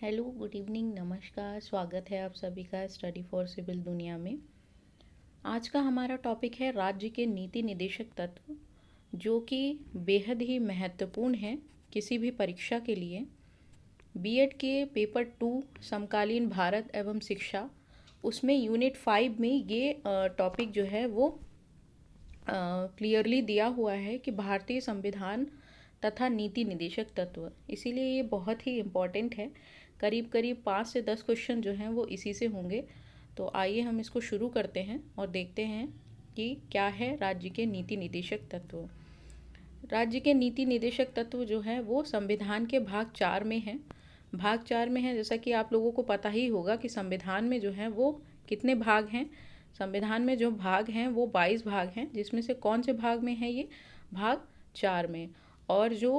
Hello, good evening, नमस्कार। स्वागत है आप सभी का स्टडी फॉर सिविल दुनिया में। आज का हमारा टॉपिक है राज्य के नीति निदेशक तत्व, जो कि बेहद ही महत्वपूर्ण है किसी भी परीक्षा के लिए। बीएड के पेपर 2 समकालीन भारत एवं शिक्षा, उसमें यूनिट 5 में ये टॉपिक जो है वो क्लियरली दिया हुआ है कि भारतीय संविधान तथा नीति निदेशक तत्व, इसीलिए ये बहुत ही इम्पॉर्टेंट है। करीब करीब 5 से 10 क्वेश्चन जो हैं वो इसी से होंगे। तो आइए हम इसको शुरू करते हैं और देखते हैं कि क्या है राज्य के नीति निदेशक तत्व। राज्य के नीति निदेशक तत्व जो है वो संविधान के भाग 4 में है। भाग 4 में है, जैसा कि आप लोगों को पता ही होगा कि संविधान में जो है वो कितने भाग हैं। संविधान में जो भाग हैं वो 22 भाग हैं, जिसमें से कौन से भाग में है ये? भाग 4 में। और जो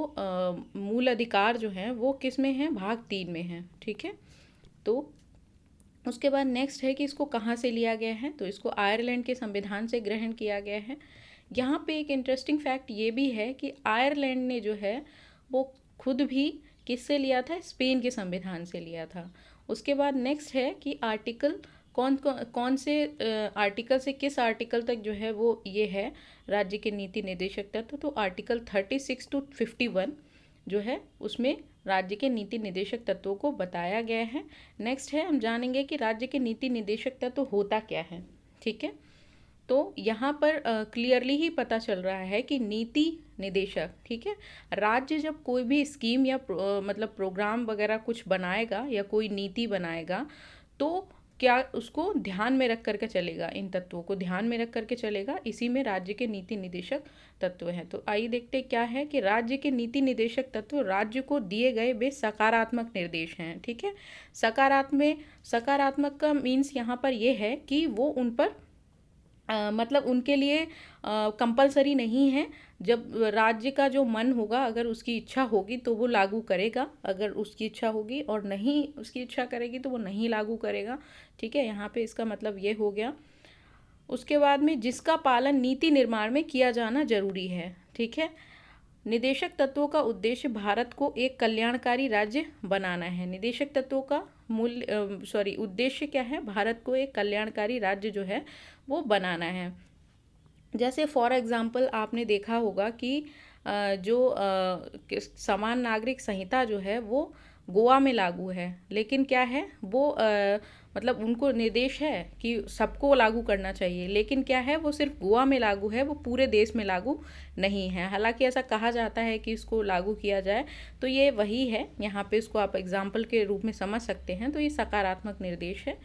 मूल अधिकार जो हैं वो किस में हैं? भाग 3 में हैं। ठीक है, तो उसके बाद नेक्स्ट है कि इसको कहाँ से लिया गया है, तो इसको आयरलैंड के संविधान से ग्रहण किया गया है। यहाँ पे एक इंटरेस्टिंग फैक्ट ये भी है कि आयरलैंड ने जो है वो खुद भी किससे लिया था? स्पेन के संविधान से लिया था। उसके बाद नेक्स्ट है कि आर्टिकल कौन से आर्टिकल से किस आर्टिकल तक जो है वो ये है राज्य के नीति निदेशक तत्व। तो आर्टिकल 36 to 51 जो है उसमें राज्य के नीति निदेशक तत्वों को बताया गया है। नेक्स्ट है, हम जानेंगे कि राज्य के नीति निदेशक तत्व होता क्या है। ठीक है, तो यहाँ पर क्लियरली ही पता चल रहा है कि नीति निदेशक, ठीक है, राज्य जब कोई भी स्कीम या मतलब प्रोग्राम वगैरह कुछ बनाएगा या कोई नीति बनाएगा, तो क्या उसको ध्यान में रख करके चलेगा, इन तत्वों को ध्यान में रख करके चलेगा। इसी में राज्य के नीति निदेशक तत्व हैं। तो आइए देखते क्या है कि राज्य के नीति निदेशक तत्व राज्य को दिए गए वे सकारात्मक निर्देश हैं। ठीक है, सकारात्मक का मीन्स यहाँ पर ये है कि वो उन पर मतलब उनके लिए कंपलसरी नहीं है। जब राज्य का जो मन होगा, अगर उसकी इच्छा होगी तो वो लागू करेगा, अगर उसकी इच्छा होगी, और नहीं उसकी इच्छा करेगी तो वो नहीं लागू करेगा। ठीक है, यहाँ पे इसका मतलब ये हो गया। उसके बाद में जिसका पालन नीति निर्माण में किया जाना जरूरी है। ठीक है, निदेशक तत्वों का उद्देश्य भारत को एक कल्याणकारी राज्य बनाना है। निदेशक तत्वों का उद्देश्य क्या है? भारत को एक कल्याणकारी राज्य जो है वो बनाना है। जैसे फॉर एग्जांपल आपने देखा होगा कि जो समान नागरिक संहिता जो है वो गोवा में लागू है, लेकिन क्या है वो मतलब उनको निर्देश है कि सबको लागू करना चाहिए, लेकिन क्या है वो सिर्फ गोवा में लागू है, वो पूरे देश में लागू नहीं है। हालांकि ऐसा कहा जाता है कि इसको लागू किया जाए, तो ये वही है। यहाँ पे इसको आप एग्जाम्पल के रूप में समझ सकते हैं। तो ये सकारात्मक निर्देश है,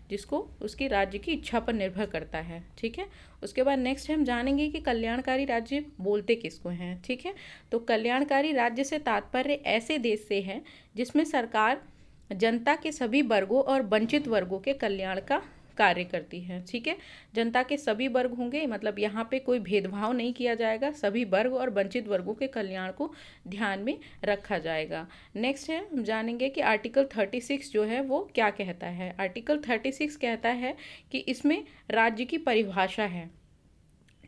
जिसको उसकी राज्य की इच्छा पर निर्भर करता है। ठीक है, उसके बाद नेक्स्ट हम जानेंगे कि कल्याणकारी राज्य बोलते किसको हैं। ठीक है, तो कल्याणकारी राज्य से तात्पर्य ऐसे देश से है जिसमें सरकार जनता के सभी वर्गों और वंचित वर्गों के कल्याण का कार्य करती है। ठीक है, जनता के सभी वर्ग होंगे, मतलब यहाँ पे कोई भेदभाव नहीं किया जाएगा, सभी वर्ग और वंचित वर्गों के कल्याण को ध्यान में रखा जाएगा। नेक्स्ट है, हम जानेंगे कि आर्टिकल 36 जो है वो क्या कहता है। आर्टिकल 36 कहता है कि इसमें राज्य की परिभाषा है।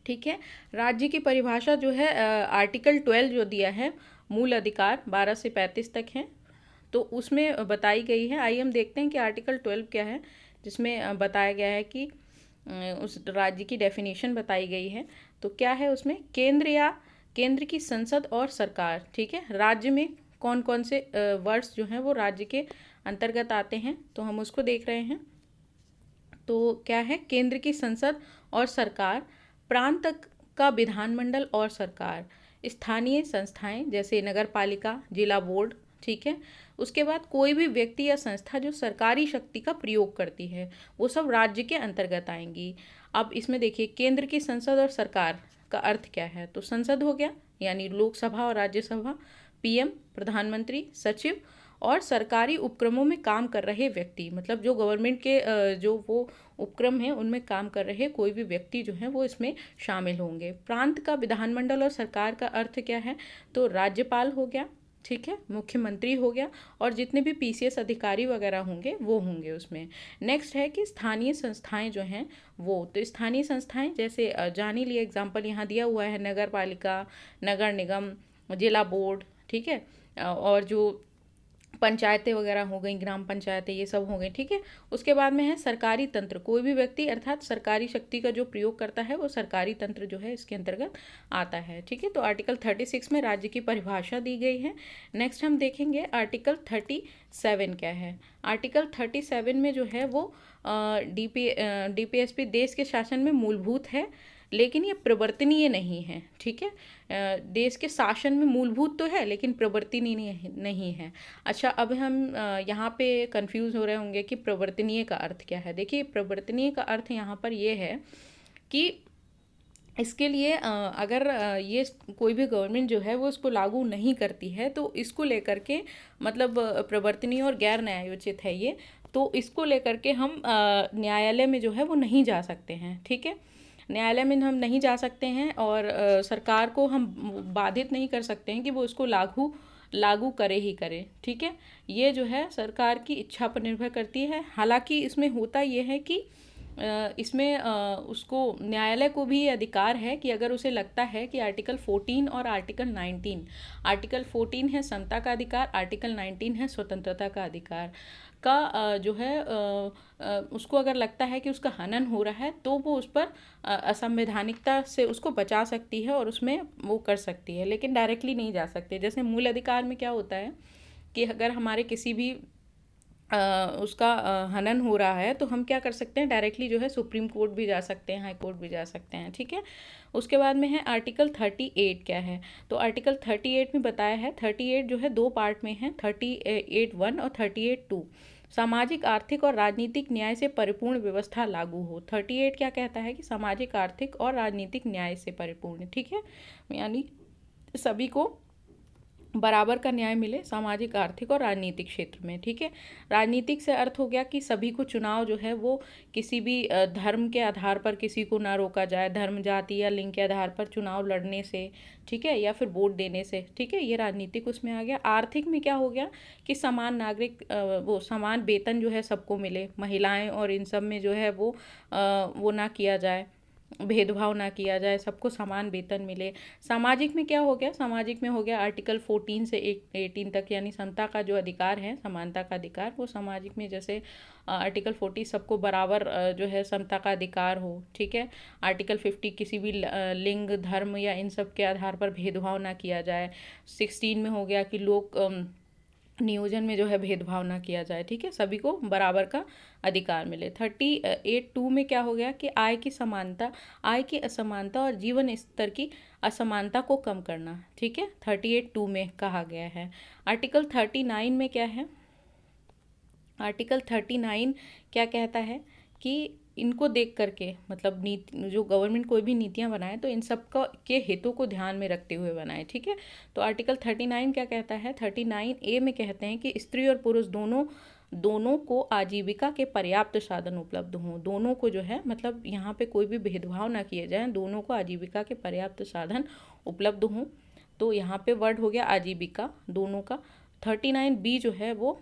ठीक है, राज्य की परिभाषा जो है आर्टिकल 12 जो दिया है, मूल अधिकार 12 से 35 तक हैं, तो उसमें बताई गई है। आइए हम देखते हैं कि आर्टिकल 12 क्या है, जिसमें बताया गया है कि उस राज्य की डेफिनेशन बताई गई है। तो क्या है उसमें? केंद्र की संसद और सरकार। ठीक है, राज्य में कौन कौन से वर्ड्स जो हैं वो राज्य के अंतर्गत आते हैं, तो हम उसको देख रहे हैं। तो क्या है? केंद्र की संसद और सरकार, प्रांत का विधानमंडल और सरकार, स्थानीय संस्थाएं जैसे नगर पालिका, जिला बोर्ड। ठीक है, उसके बाद कोई भी व्यक्ति या संस्था जो सरकारी शक्ति का प्रयोग करती है, वो सब राज्य के अंतर्गत आएंगी। अब इसमें देखिए, केंद्र की संसद और सरकार का अर्थ क्या है? तो संसद हो गया यानी लोकसभा और राज्यसभा, पीएम प्रधानमंत्री, सचिव, और सरकारी उपक्रमों में काम कर रहे व्यक्ति, मतलब जो गवर्नमेंट के जो वो उपक्रम हैं उनमें काम कर रहे कोई भी व्यक्ति जो हैं वो इसमें शामिल होंगे। प्रांत का विधानमंडल और सरकार का अर्थ क्या है? तो राज्यपाल हो गया, ठीक है, मुख्यमंत्री हो गया, और जितने भी पीसीएस अधिकारी वगैरह होंगे वो होंगे उसमें। नेक्स्ट है कि स्थानीय संस्थाएं जो हैं वो, तो स्थानीय संस्थाएं जैसे जान ही लिए, एग्जाम्पल यहाँ दिया हुआ है, नगर पालिका, नगर निगम, जिला बोर्ड। ठीक है, और जो पंचायतें वगैरह हो गई, ग्राम पंचायतें, ये सब हो गई, ठीक है। उसके बाद में है सरकारी तंत्र, कोई भी व्यक्ति अर्थात सरकारी शक्ति का जो प्रयोग करता है वो सरकारी तंत्र जो है इसके अंतर्गत आता है, ठीक है। तो आर्टिकल 36 में राज्य की परिभाषा दी गई है। नेक्स्ट हम देखेंगे आर्टिकल 37 क्या है। आर्टिकल 37 में जो है वो डीपीएसपी देश के शासन में मूलभूत है, लेकिन ये प्रवर्तनीय नहीं है, ठीक है। देश के शासन में मूलभूत तो है लेकिन प्रवर्तनीय नहीं है। अच्छा, अब हम यहाँ पे कंफ्यूज हो रहे होंगे कि प्रवर्तनीय का अर्थ क्या है। देखिए, प्रवर्तनीय का अर्थ यहाँ पर ये है कि इसके लिए अगर ये कोई भी गवर्नमेंट जो है वो इसको लागू नहीं करती है तो इसको लेकर के, मतलब प्रवर्तनीय और गैर न्यायोचित है ये, तो इसको लेकर के हम न्यायालय में जो है वो नहीं जा सकते हैं, ठीक है। न्यायालय में हम नहीं जा सकते हैं और सरकार को हम बाधित नहीं कर सकते हैं कि वो इसको लागू करे ही करे, ठीक है। ये जो है सरकार की इच्छा पर निर्भर करती है। हालांकि इसमें होता ये है कि इसमें उसको न्यायालय को भी ये अधिकार है कि अगर उसे लगता है कि आर्टिकल 14 और आर्टिकल 19, आर्टिकल 14 है समता का अधिकार, आर्टिकल 19 है स्वतंत्रता का अधिकार का जो है उसको अगर लगता है कि उसका हनन हो रहा है तो वो उस पर असंवैधानिकता से उसको बचा सकती है और उसमें वो कर सकती है, लेकिन डायरेक्टली नहीं जा सकते। जैसे मूल अधिकार में क्या होता है कि अगर हमारे किसी भी उसका हनन हो रहा है तो हम क्या कर सकते हैं, डायरेक्टली जो है सुप्रीम कोर्ट भी जा सकते हैं, हाई कोर्ट भी जा सकते हैं, ठीक है। उसके बाद में है आर्टिकल 38 क्या है। तो आर्टिकल 38 में बताया है, 38 जो है 2 पार्ट में है, 38(1) और 38(2). सामाजिक, आर्थिक और राजनीतिक न्याय से परिपूर्ण व्यवस्था लागू हो। 38 क्या कहता है कि सामाजिक, आर्थिक और राजनीतिक न्याय से परिपूर्ण, ठीक है, यानी सभी को बराबर का न्याय मिले सामाजिक, आर्थिक और राजनीतिक क्षेत्र में, ठीक है। राजनीतिक से अर्थ हो गया कि सभी को चुनाव जो है वो किसी भी धर्म के आधार पर किसी को ना रोका जाए, धर्म, जाति या लिंग के आधार पर चुनाव लड़ने से, ठीक है, या फिर वोट देने से, ठीक है, ये राजनीतिक उसमें आ गया। आर्थिक में क्या हो गया कि समान नागरिक वो समान वेतन जो है सबको मिले, महिलाएं और इन सब में जो है वो ना किया जाए, भेदभाव ना किया जाए, सबको समान वेतन मिले। सामाजिक में क्या हो गया, सामाजिक में हो गया आर्टिकल 14 से 18 तक, यानी समता का जो अधिकार है, समानता का अधिकार, वो सामाजिक में जैसे आर्टिकल 40 सबको बराबर जो है समता का अधिकार हो, ठीक है। आर्टिकल 50 किसी भी लिंग, धर्म या इन सब के आधार पर भेदभाव ना किया जाए। 16 में हो गया कि लोग नियोजन में जो है भेदभाव ना किया जाए, ठीक है, सभी को बराबर का अधिकार मिले। 38(2) में क्या हो गया कि आय की समानता, आय की असमानता और जीवन स्तर की असमानता को कम करना, ठीक है, 38(2) में कहा गया है। आर्टिकल 39 में क्या है, आर्टिकल 39 क्या कहता है कि इनको देख करके, मतलब नीति, जो गवर्नमेंट कोई भी नीतियां बनाए तो इन सब का के हितों को ध्यान में रखते हुए बनाए, ठीक है। तो आर्टिकल 39 क्या कहता है, 39A में कहते हैं कि स्त्री और पुरुष दोनों को आजीविका के पर्याप्त साधन उपलब्ध हों। दोनों को जो है, मतलब यहाँ पे कोई भी भेदभाव ना किए जाए, दोनों को आजीविका के पर्याप्त साधन उपलब्ध हों। तो यहाँ पे वर्ड हो गया आजीविका, दोनों का। 39B जो है वो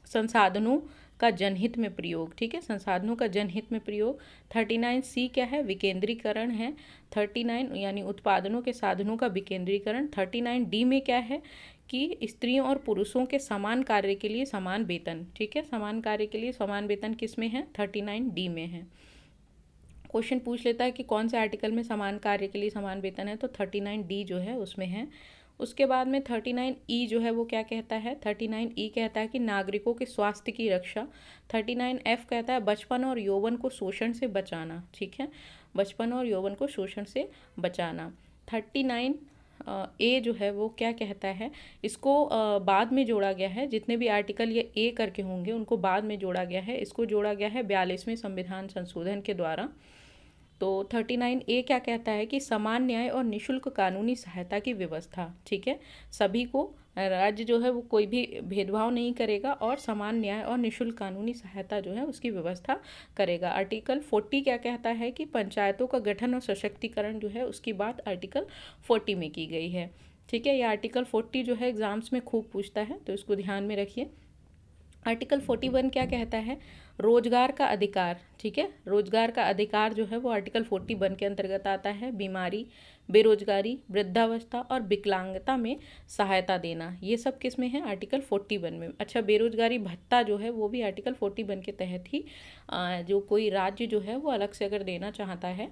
संसाधनों का जनहित में प्रयोग, ठीक है, संसाधनों का जनहित में प्रयोग। 39C क्या है, विकेंद्रीकरण है। 39 यानी उत्पादनों के साधनों का विकेंद्रीकरण। 39D में क्या है कि स्त्रियों और पुरुषों के समान कार्य के लिए समान वेतन, ठीक है, समान कार्य के लिए समान वेतन किस में है, 39D में है। क्वेश्चन पूछ लेता है कि कौन से आर्टिकल में समान कार्य के लिए समान वेतन है, तो 39D जो है उसमें है। उसके बाद में 39E जो है वो क्या कहता है, 39E कहता है कि नागरिकों के स्वास्थ्य की रक्षा। 39F कहता है बचपन और यौवन को शोषण से बचाना, ठीक है, बचपन और यौवन को शोषण से बचाना। 39A जो है वो क्या कहता है, इसको बाद में जोड़ा गया है, जितने भी आर्टिकल ये ए करके होंगे उनको बाद में जोड़ा गया है। इसको जोड़ा गया है 42वें संविधान संशोधन के द्वारा। तो 39A क्या कहता है कि समान न्याय और निःशुल्क कानूनी सहायता की व्यवस्था, ठीक है, सभी को, राज्य जो है वो कोई भी भेदभाव नहीं करेगा और समान न्याय और निःशुल्क कानूनी सहायता जो है उसकी व्यवस्था करेगा। आर्टिकल 40 क्या कहता है कि पंचायतों का गठन और सशक्तिकरण जो है उसकी बात आर्टिकल 40 में की गई है, ठीक है। ये आर्टिकल 40 जो है एग्जाम्स में खूब पूछता है, तो इसको ध्यान में रखिए। आर्टिकल 41 क्या कहता है, रोजगार का अधिकार, ठीक है, रोजगार का अधिकार जो है वो आर्टिकल 41 के अंतर्गत आता है। बीमारी बेरोजगारी, वृद्धावस्था और विकलांगता में सहायता देना, ये सब किस में है? आर्टिकल 41 में। अच्छा, बेरोजगारी भत्ता जो है वो भी आर्टिकल 41 के तहत ही जो कोई राज्य जो है वो अलग से अगर देना चाहता है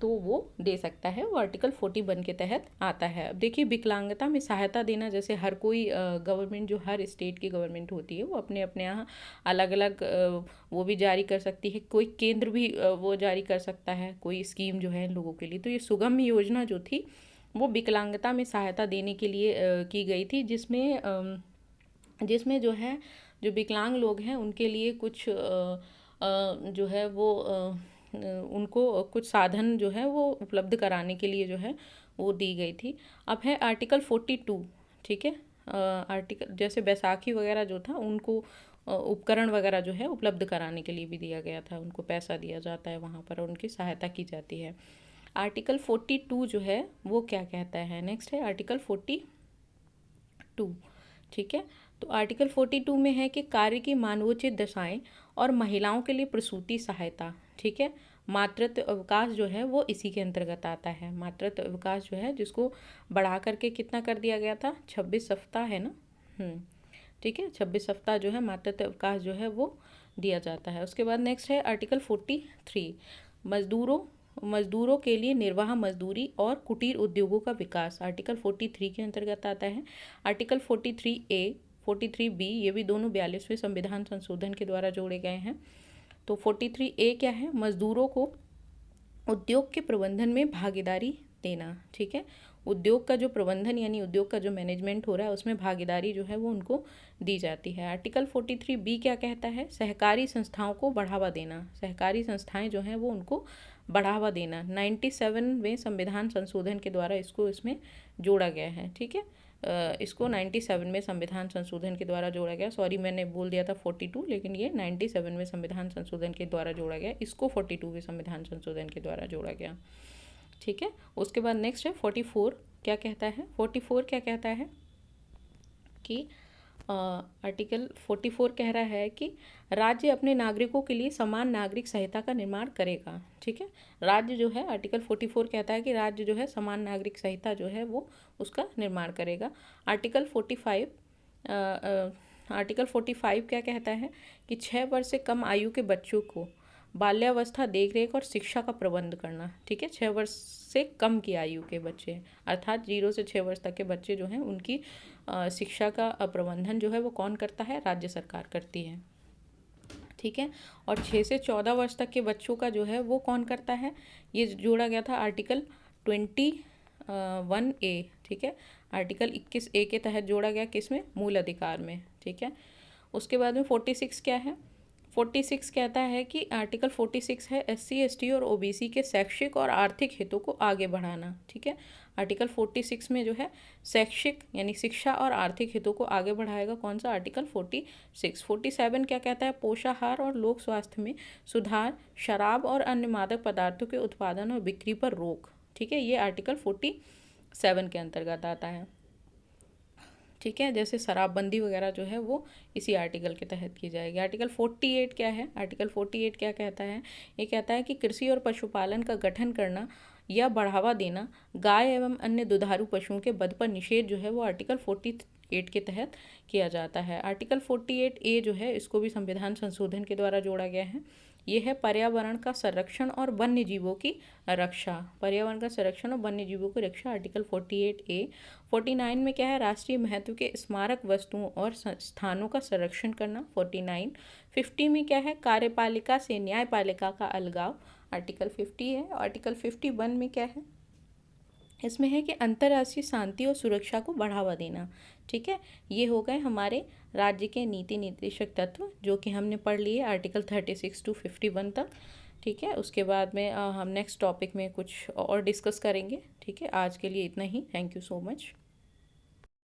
तो वो दे सकता है, वो आर्टिकल 41 के तहत आता है। अब देखिए, विकलांगता में सहायता देना, जैसे हर कोई गवर्नमेंट, जो हर स्टेट की गवर्नमेंट होती है वो अपने अपने यहाँ अलग अलग वो भी जारी कर सकती है, कोई केंद्र भी वो जारी कर सकता है कोई स्कीम जो है इन लोगों के लिए। तो ये सुगम्य योजना जो थी वो विकलांगता में सहायता देने के लिए की गई थी, जिसमें जो है जो विकलांग लोग हैं उनके लिए कुछ जो है वो उनको कुछ साधन जो है वो उपलब्ध कराने के लिए जो है वो दी गई थी। अब है आर्टिकल 42, ठीक है। आर्टिकल जैसे बैसाखी वगैरह जो था उनको उपकरण वगैरह जो है उपलब्ध कराने के लिए भी दिया गया था, उनको पैसा दिया जाता है वहाँ पर और उनकी सहायता की जाती है। आर्टिकल 42 जो है वो क्या कहता है? नेक्स्ट है आर्टिकल 42, ठीक है। तो आर्टिकल 42 में है कि कार्य की मानवोचित दशाएं और महिलाओं के लिए प्रसूति सहायता, ठीक है। मातृत्व अवकाश जो है वो इसी के अंतर्गत आता है। मातृत्व अवकाश जो है जिसको बढ़ा करके कितना कर दिया गया था? 26 सप्ताह है ना, ठीक है। 26 सप्ताह जो है मातृत्व अवकाश जो है वो दिया जाता है। उसके बाद नेक्स्ट है आर्टिकल 43, मजदूरों के लिए निर्वाह मजदूरी और कुटीर उद्योगों का विकास, आर्टिकल 43 के अंतर्गत आता है। आर्टिकल 43A, 43B, ये भी दोनों 42वें संविधान संशोधन के द्वारा जोड़े गए हैं। तो 43A क्या है? मजदूरों को उद्योग के प्रबंधन में भागीदारी देना, ठीक है। उद्योग का जो प्रबंधन यानी उद्योग का जो मैनेजमेंट हो रहा है उसमें भागीदारी जो है वो उनको दी जाती है। आर्टिकल 43B क्या कहता है? सहकारी संस्थाओं को बढ़ावा देना, सहकारी संस्थाएं जो हैं वो उनको बढ़ावा देना। 97वें संविधान संशोधन के द्वारा इसको इसमें जोड़ा गया है, ठीक है। इसको 97वें संविधान संशोधन के द्वारा जोड़ा गया। सॉरी, मैंने बोल दिया था 42, लेकिन ये 97वें संविधान संशोधन के द्वारा जोड़ा गया, इसको 42वें संविधान संशोधन के द्वारा जोड़ा गया, ठीक है। उसके बाद नेक्स्ट है 44, क्या कहता है? 44 क्या कहता है कि आर्टिकल 44 कह रहा है कि राज्य अपने नागरिकों के लिए समान नागरिक संहिता का निर्माण करेगा, ठीक है। राज्य जो है, आर्टिकल 44 कहता है कि राज्य जो है समान नागरिक संहिता जो है वो उसका निर्माण करेगा। आर्टिकल 45 क्या कहता है कि 6 वर्ष से कम आयु के बच्चों को बाल्यावस्था, देखरेख और शिक्षा का प्रबंध करना, ठीक है। 6 वर्ष से कम की आयु के बच्चे, अर्थात 0 से 6 वर्ष तक के बच्चे जो हैं उनकी शिक्षा का प्रबंधन जो है वो कौन करता है? राज्य सरकार करती है, ठीक है। और 6 से 14 वर्ष तक के बच्चों का जो है वो कौन करता है? ये जोड़ा गया था आर्टिकल 21A, ठीक है। आर्टिकल 21A के तहत जोड़ा गया, किसमें? मूल अधिकार में, ठीक है। उसके बाद में 46 क्या है? 46 कहता है कि आर्टिकल 46 है SC, ST और OBC के शैक्षिक और आर्थिक हितों को आगे बढ़ाना, ठीक है। आर्टिकल 46 में जो है शैक्षिक यानी शिक्षा और आर्थिक हितों को आगे बढ़ाएगा, कौन सा? आर्टिकल 46। 47 क्या कहता है? पोषाहार और लोक स्वास्थ्य में सुधार, शराब और अन्य मादक पदार्थों के उत्पादन और बिक्री पर रोक, ठीक है। ये आर्टिकल 47 के अंतर्गत आता है, ठीक है। जैसे शराबबंदी वगैरह जो है वो इसी आर्टिकल के तहत की जाएगी। आर्टिकल 48 क्या है? आर्टिकल 48 क्या कहता है? ये कहता है कि कृषि और पशुपालन का गठन करना या बढ़ावा देना, गाय एवं अन्य दुधारू पशुओं के वध पर निषेध जो है वो आर्टिकल 48 के तहत किया जाता है। आर्टिकल 48A जो है इसको भी संविधान संशोधन के द्वारा जोड़ा गया है। ये है पर्यावरण का संरक्षण और वन्य जीवों की रक्षा, पर्यावरण का संरक्षण और वन्य जीवों की रक्षा, आर्टिकल 48A। 49 में क्या है? राष्ट्रीय महत्व के स्मारक वस्तुओं और स्थानों का संरक्षण करना, 49। 50 में क्या है? कार्यपालिका से न्यायपालिका का अलगाव, आर्टिकल 50 है। आर्टिकल 51 में क्या है? इसमें है कि अंतर्राष्ट्रीय शांति और सुरक्षा को बढ़ावा देना, ठीक है। ये हो गए हमारे राज्य के नीति निर्देशक तत्व जो कि हमने पढ़ लिए आर्टिकल 36 to 51 तक, ठीक है। उसके बाद में हम नेक्स्ट टॉपिक में कुछ और डिस्कस करेंगे, ठीक है। आज के लिए इतना ही। Thank you so much.